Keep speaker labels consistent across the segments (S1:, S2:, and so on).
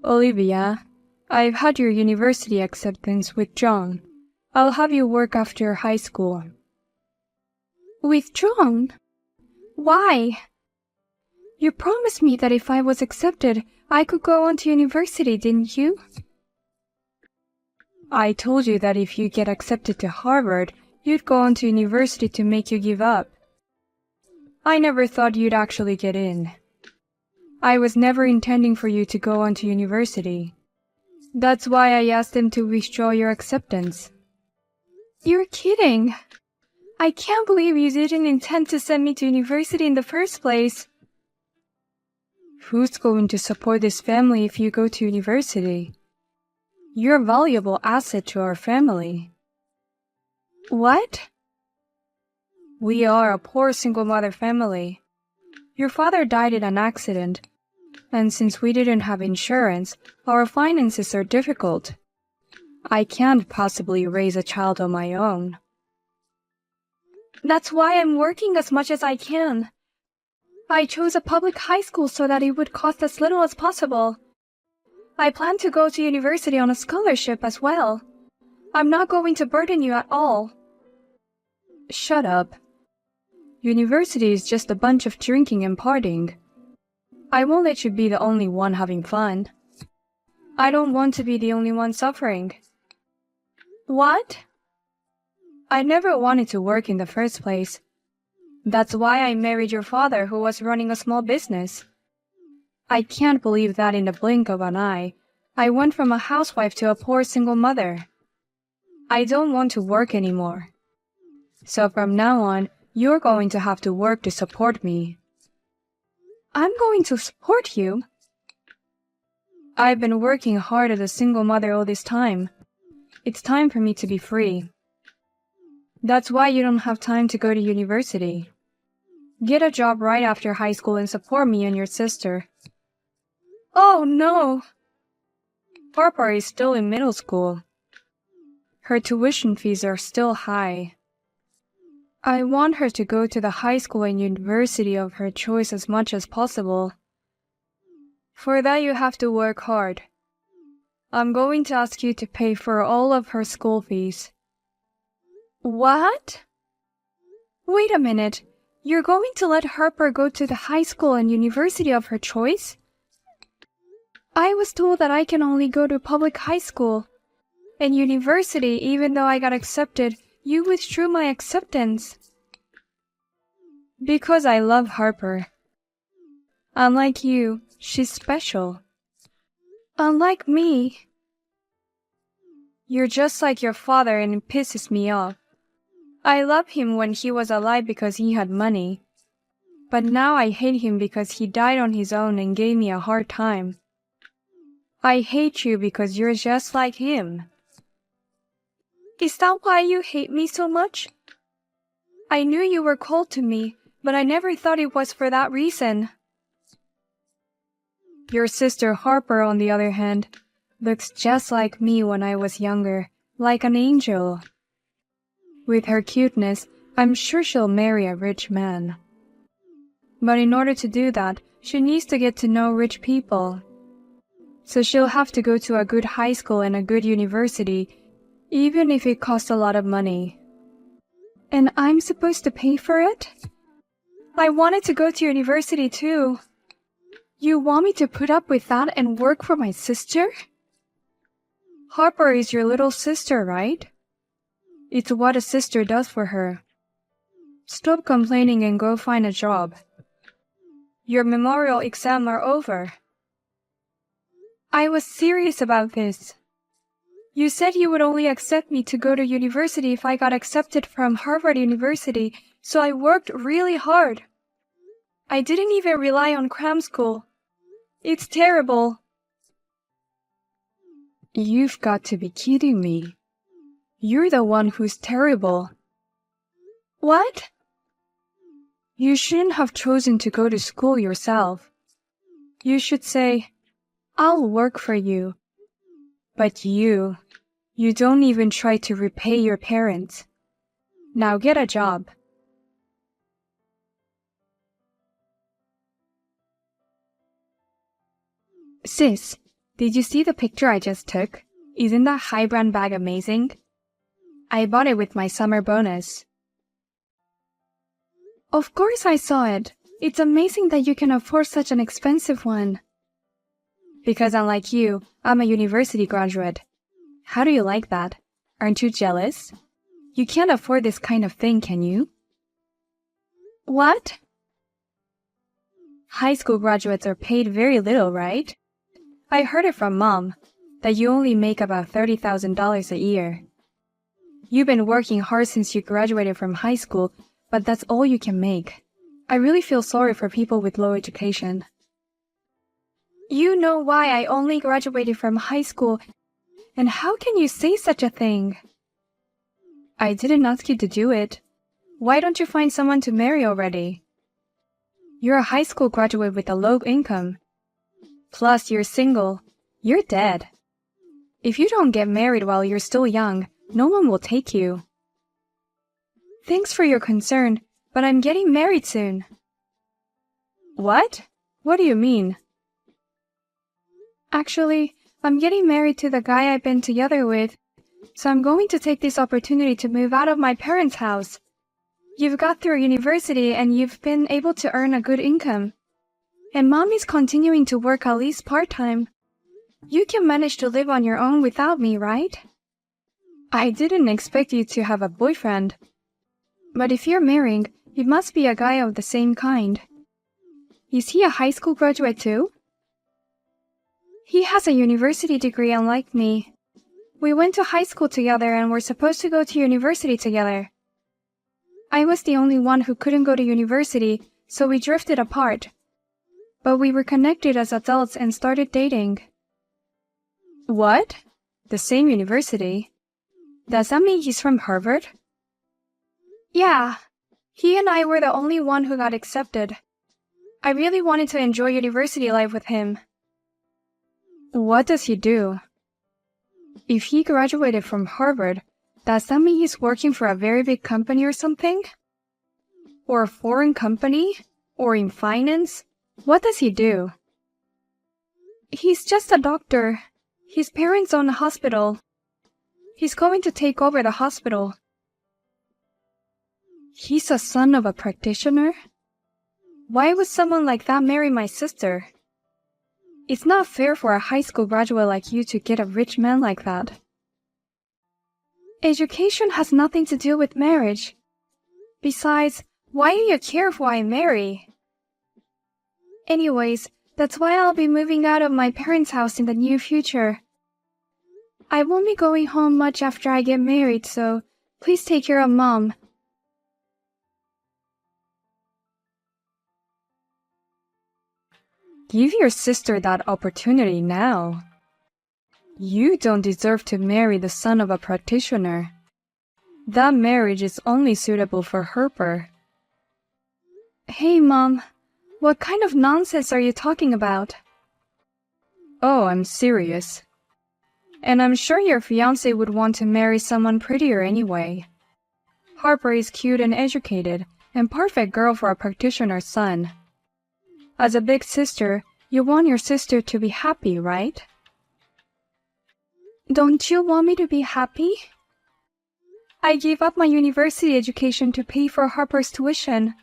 S1: Olivia, I've had your university acceptance with John. I'll have you work after high school.
S2: With John? Why? You promised me that if I was accepted, I could go on to university, didn't you?
S1: I told you that if you get accepted to Harvard, you'd go on to university to make you give up. I never thought you'd actually get in. I was never intending for you to go on to university. That's why I asked them to withdraw your acceptance.
S2: You're kidding. I can't believe you didn't intend to send me to university in the first place.
S1: Who's going to support this family if you go to university? You're a valuable asset to our family.
S2: What?
S1: We are a poor single mother family. Your father died in an accident, and since we didn't have insurance, our finances are difficult. I can't possibly raise a child on my own.
S2: That's why I'm working as much as I can. I chose a public high school so that it would cost as little as possible. I plan to go to university on a scholarship as well. I'm not going to burden you at all.
S1: Shut up. University is just a bunch of drinking and partying. I won't let you be the only one having fun. I don't want to be the only one suffering.
S2: What?
S1: I never wanted to work in the first place. That's why I married your father, who was running a small business. I can't believe that in the blink of an eye, I went from a housewife to a poor single mother. I don't want to work anymore. So from now on, you're going to have to work to support me.
S2: I'm going to support you?
S1: I've been working hard as a single mother all this time. It's time for me to be free. That's why you don't have time to go to university. Get a job right after high school and support me and your sister.
S2: Oh, no.
S1: Harper is still in middle school. Her tuition fees are still high. I want her to go to the high school and university of her choice as much as possible. For that, you have to work hard. I'm going to ask you to pay for all of her school fees.
S2: What? Wait a minute. You're going to let Harper go to the high school and university of her choice? I was told that I can only go to public high school. And university, even though I got accepted, you withdrew my acceptance.
S1: Because I love Harper. Unlike you, she's special.
S2: Unlike me.
S1: You're just like your father and it pisses me off. I loved him when he was alive because he had money. But now I hate him because he died on his own and gave me a hard time. I hate you because you're just like him.
S2: Is that why you hate me so much? I knew you were cold to me, but I never thought it was for that reason.
S1: Your sister Harper, on the other hand, looks just like me when I was younger, like an angel. With her cuteness, I'm sure she'll marry a rich man. But in order to do that, she needs to get to know rich people. So she'll have to go to a good high school and a good university, even if it costs a lot of money.
S2: And I'm supposed to pay for it? I wanted to go to university too. You want me to put up with that and work for my sister?
S1: Harper is your little sister, right? It's what a sister does for her. Stop complaining and go find a job. Your memorial exams are over.
S2: I was serious about this. You said you would only accept me to go to university if I got accepted from Harvard University, so I worked really hard. I didn't even rely on cram school. It's terrible.
S1: You've got to be kidding me. You're the one who's terrible.
S2: What?
S1: You shouldn't have chosen to go to school yourself. You should say, I'll work for you. But you don't even try to repay your parents. Now get a job.
S2: Sis,
S1: Did you see the picture I just took? Isn't that high brand bag amazing? I bought it with my summer bonus.
S2: Of course I saw it. It's amazing that you can afford such an expensive one.
S1: Because unlike you, I'm a university graduate. How do you like that? Aren't you jealous? You can't afford this kind of thing, can you?
S2: What?
S1: High school graduates are paid very little, right? I heard it from Mom, that you only make about $30,000 a year. You've been working hard since you graduated from high school, but that's all you can make. I really feel sorry for people with low education.
S2: You know why I only graduated from high school, and how can you say such a thing?
S1: I didn't ask you to do it. Why don't you find someone to marry already? You're a high school graduate with a low income. Plus, you're single. You're dead. If you don't get married while you're still young, no one will take you.
S2: Thanks for your concern, but I'm getting married soon.
S1: What? What do you mean?
S2: Actually, I'm getting married to the guy I've been together with, so I'm going to take this opportunity to move out of my parents' house. You've got through university and you've been able to earn a good income. And Mom is continuing to work at least part-time. You can manage to live on your own without me, right?
S1: I didn't expect you to have a boyfriend.
S2: But if you're marrying, it must be a guy of the same kind. Is he a high school graduate too? He has a university degree unlike me. We went to high school together and were supposed to go to university together. I was the only one who couldn't go to university, so we drifted apart. But we were connected as adults and started dating.
S1: What? The same university? Does that mean he's from Harvard?
S2: Yeah. He and I were the only one who got accepted. I really wanted to enjoy university life with him.
S1: What does he do? If he graduated from Harvard, does that mean he's working for a very big company or something? Or a foreign company? Or in finance? What does he do?
S2: He's just a doctor. His parents own a hospital. He's going to take over the hospital.
S1: He's a son of a practitioner? Why would someone like that marry my sister? It's not fair for a high school graduate like you to get a rich man like that.
S2: Education has nothing to do with marriage. Besides, why do you care who I marry? Anyways, that's why I'll be moving out of my parents' house in the near future. I won't be going home much after I get married, so please take care of Mom.
S1: Give your sister that opportunity now. You don't deserve to marry the son of a practitioner. That marriage is only suitable for Harper.
S2: Hey, Mom. What kind of nonsense are you talking about?
S1: Oh, I'm serious. And I'm sure your fiancé would want to marry someone prettier anyway. Harper is cute and educated, and perfect girl for a practitioner's son. As a big sister, you want your sister to be happy, right?
S2: Don't you want me to be happy? I gave up my university education to pay for Harper's tuition,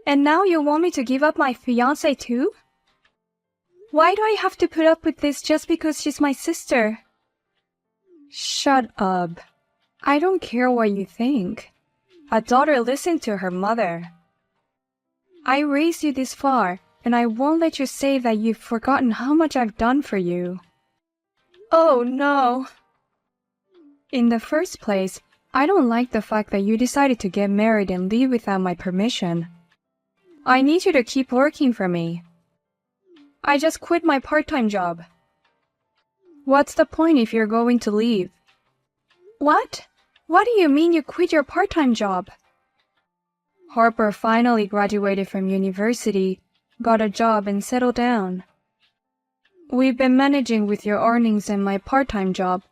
S2: and now you want me to give up my fiancé too? Why do I have to put up with this just because she's my sister?
S1: Shut up. I don't care what you think. A daughter listens to her mother. I raised you this far, and I won't let you say that you've forgotten how much I've done for you.
S2: Oh, no.
S1: In the first place, I don't like the fact that you decided to get married and leave without my permission. I need you to keep working for me.
S2: I just quit my part-time job.
S1: What's the point if you're going to leave?
S2: What? What do you mean you quit your part-time job?
S1: Harper finally graduated from university, got a job and settled down. We've been managing with your earnings and my part-time job,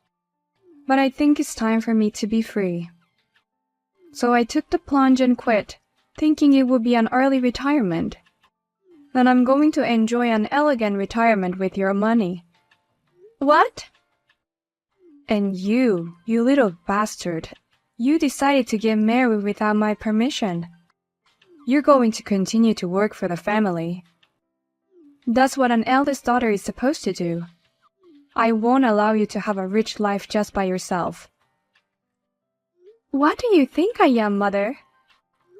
S1: but I think it's time for me to be free. So I took the plunge and quit, thinking it would be an early retirement. And I'm going to enjoy an elegant retirement with your money.
S2: What?
S1: And you little bastard, you decided to get married without my permission. You're going to continue to work for the family. That's what an eldest daughter is supposed to do. I won't allow you to have a rich life just by yourself.
S2: What do you think I am, Mother?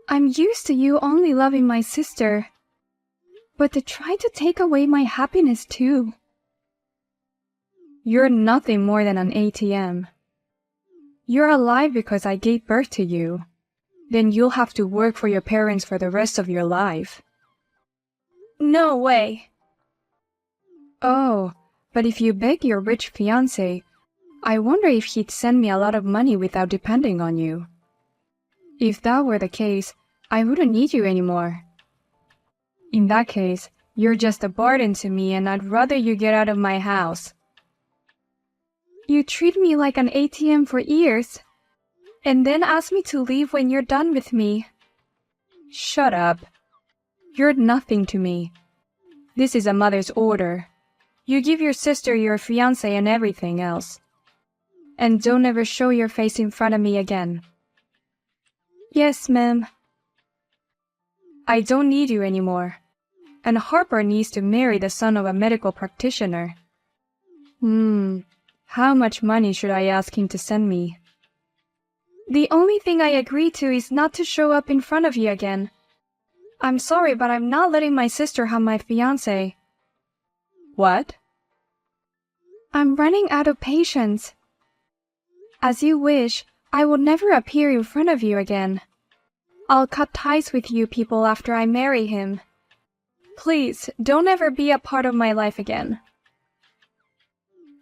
S2: I'm used to you only loving my sister. But to try to take away my happiness too.
S1: You're nothing more than an ATM. You're alive because I gave birth to you. Then you'll have to work for your parents for the rest of your life.
S2: No way.
S1: Oh, but if you beg your rich fiancé, I wonder if he'd send me a lot of money without depending on you. If that were the case, I wouldn't need you anymore. In that case, you're just a burden to me and I'd rather you get out of my house.
S2: You treat me like an ATM for years, and then ask me to leave when you're done with me.
S1: Shut up. You're nothing to me. This is a mother's order. You give your sister your fiancé and everything else. And don't ever show your face in front of me again.
S2: Yes, ma'am.
S1: I don't need you anymore. And Harper needs to marry the son of a medical practitioner. How much money should I ask him to send me?
S2: The only thing I agree to is not to show up in front of you again. I'm sorry, but I'm not letting my sister have my fiancé.
S1: What?
S2: I'm running out of patience. As you wish, I will never appear in front of you again. I'll cut ties with you people after I marry him. Please, don't ever be a part of my life again.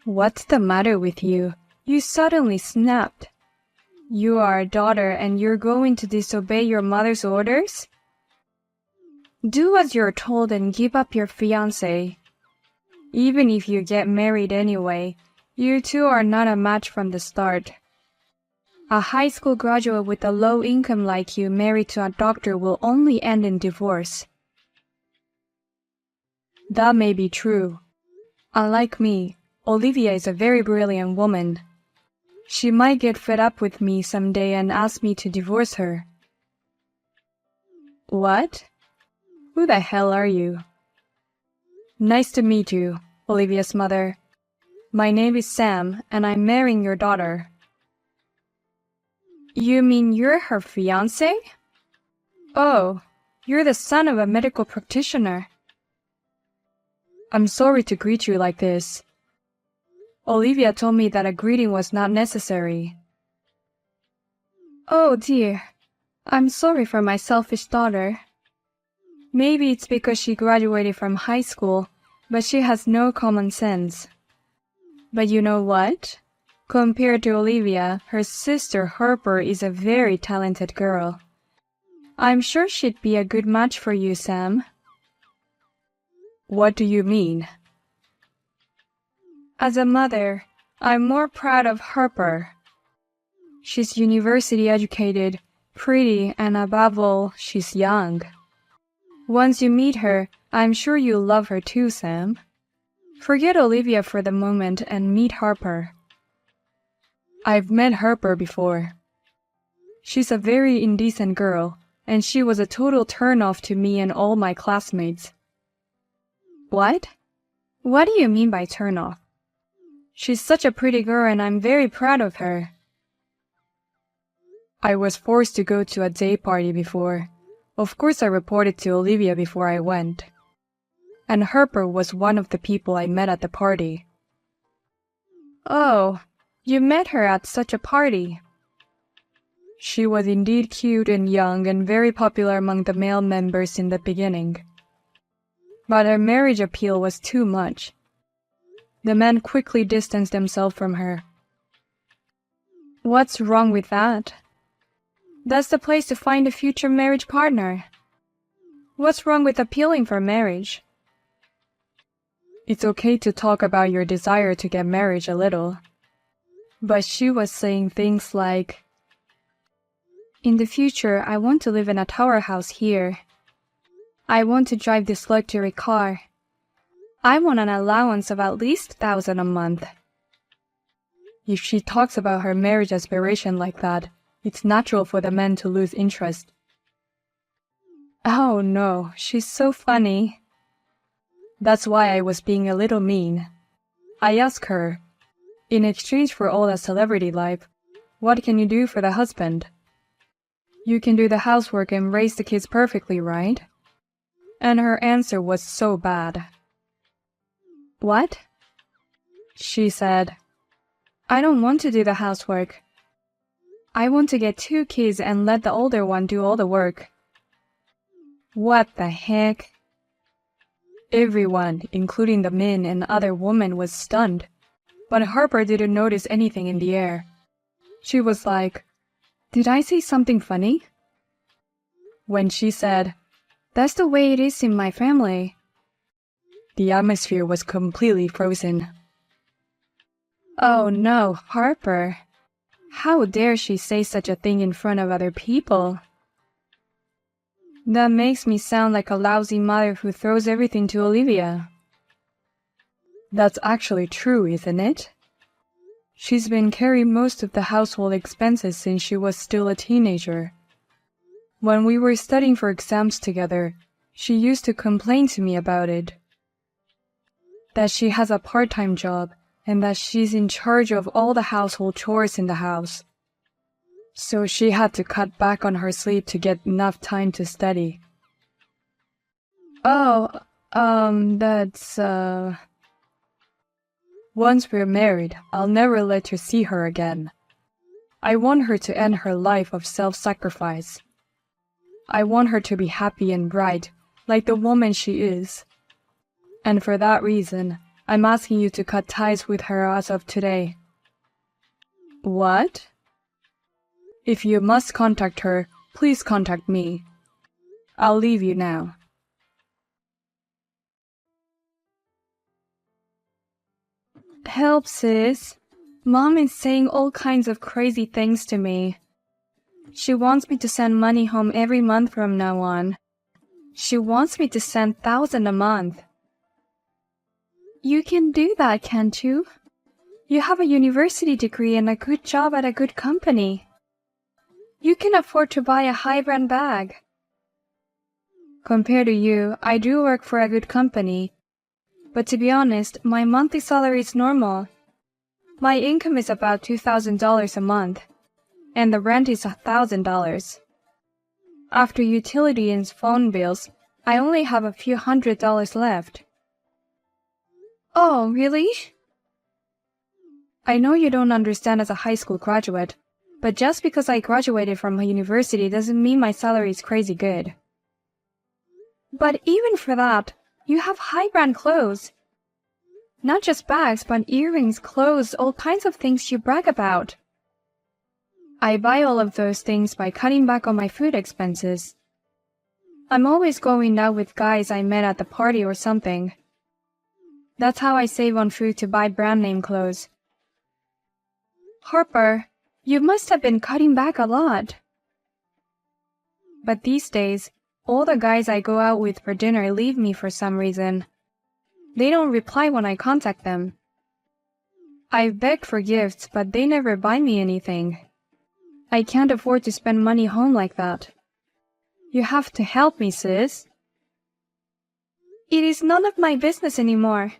S1: What's the matter with you? You suddenly snapped. You are a daughter and you're going to disobey your mother's orders? Do as you're told and give up your fiancé. Even if you get married anyway, you two are not a match from the start. A high school graduate with a low income like you married to a doctor will only end in divorce. That may be true. Unlike me, Olivia is a very brilliant woman. She might get fed up with me someday and ask me to divorce her. What? Who the hell are you? Nice to meet you, Olivia's mother. My name is Sam, and I'm marrying your daughter. You mean you're her fiancé? Oh, you're the son of a medical practitioner. I'm sorry to greet you like this. Olivia told me that a greeting was not necessary.
S2: Oh dear, I'm sorry for my selfish daughter.
S1: Maybe it's because she graduated from high school, but she has no common sense. But you know what? Compared to Olivia, her sister Harper is a very talented girl. I'm sure she'd be a good match for you, Sam. What do you mean? As a mother, I'm more proud of Harper. She's university educated, pretty, and above all, she's young. Once you meet her, I'm sure you'll love her too, Sam. Forget Olivia for the moment and meet Harper. I've met Harper before. She's a very indecent girl, and she was a total turn-off to me and all my classmates. What? What do you mean by turn-off? She's such a pretty girl and I'm very proud of her. I was forced to go to a day party before. Of course I reported to Olivia before I went. And Harper was one of the people I met at the party. Oh, you met her at such a party. She was indeed cute and young and very popular among the male members in the beginning. But her marriage appeal was too much. The men quickly distanced themselves from her. What's wrong with that? That's the place to find a future marriage partner. What's wrong with appealing for marriage? It's okay to talk about your desire to get married a little. But she was saying things like, in the future, I want to live in a tower house here. I want to drive this luxury car. I want an allowance of at least 1,000 a month. If she talks about her marriage aspiration like that, it's natural for the men to lose interest. Oh no, she's so funny. That's why I was being a little mean. I asked her, in exchange for all that celebrity life, what can you do for the husband? You can do the housework and raise the kids perfectly, right? And her answer was so bad. What? She said, I don't want to do the housework. I want to get 2 kids and let the older one do all the work. What the heck? Everyone, including the men and other women, was stunned, but Harper didn't notice anything in the air. She was like, did I say something funny? When she said, that's the way it is in my family, the atmosphere was completely frozen. Oh no, Harper. How dare she say such a thing in front of other people? That makes me sound like a lousy mother who throws everything to Olivia. That's actually true, isn't it? She's been carrying most of the household expenses since she was still a teenager. When we were studying for exams together, she used to complain to me about it. That she has a part-time job and that she's in charge of all the household chores in the house. So she had to cut back on her sleep to get enough time to study. Oh, that's, Once we're married, I'll never let her see her again. I want her to end her life of self-sacrifice. I want her to be happy and bright, like the woman she is. And for that reason, I'm asking you to cut ties with her as of today. What? If you must contact her, please contact me. I'll leave you now. Help, sis. Mom is saying all kinds of crazy things to me. She wants me to send money home every month from now on. She wants me to send 1,000 a month. You can do that, can't you? You have a university degree and a good job at a good company. You can afford to buy a high-brand bag. Compared to you, I do work for a good company. But to be honest, my monthly salary is normal. My income is about $2,000 a month, and the rent is $1,000. After utility and phone bills, I only have a few $100s left. Oh, really? I know you don't understand as a high school graduate, but just because I graduated from a university doesn't mean my salary is crazy good. But even for that, you have high-brand clothes. Not just bags, but earrings, clothes, all kinds of things you brag about. I buy all of those things by cutting back on my food expenses. I'm always going out with guys I met at the party or something. That's how I save on food to buy brand name clothes. Harper, you must have been cutting back a lot. But these days, all the guys I go out with for dinner leave me for some reason. They don't reply when I contact them. I've begged for gifts, but they never buy me anything. I can't afford to spend money home like that. You have to help me, sis. It is none of my business anymore.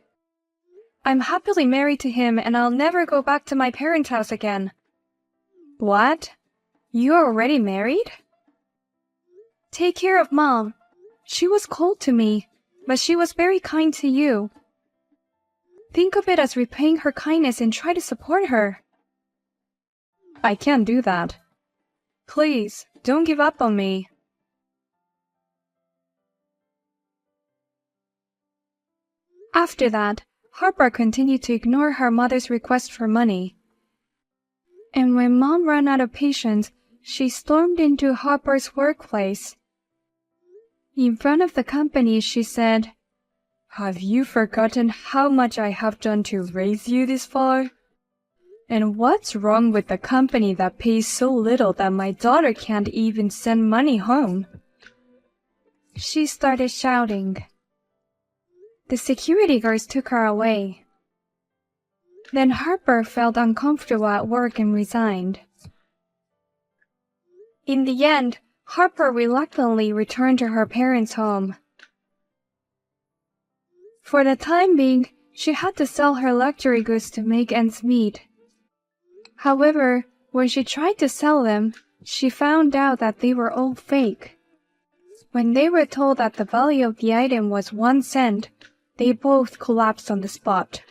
S1: I'm happily married to him and I'll never go back to my parents' house again. What? You're already married? Take care of Mom. She was cold to me, but she was very kind to you. Think of it as repaying her kindness and try to support her. I can't do that. Please, don't give up on me. After that, Harper continued to ignore her mother's request for money. And when Mom ran out of patience, she stormed into Harper's workplace. In front of the company, she said, "Have you forgotten how much I have done to raise you this far? And what's wrong with the company that pays so little that my daughter can't even send money home?" She started shouting. The security guards took her away. Then Harper felt uncomfortable at work and resigned. In the end, Harper reluctantly returned to her parents' home. For the time being, she had to sell her luxury goods to make ends meet. However, when she tried to sell them, she found out that they were all fake. When they were told that the value of the item was 1 cent, they both collapsed on the spot.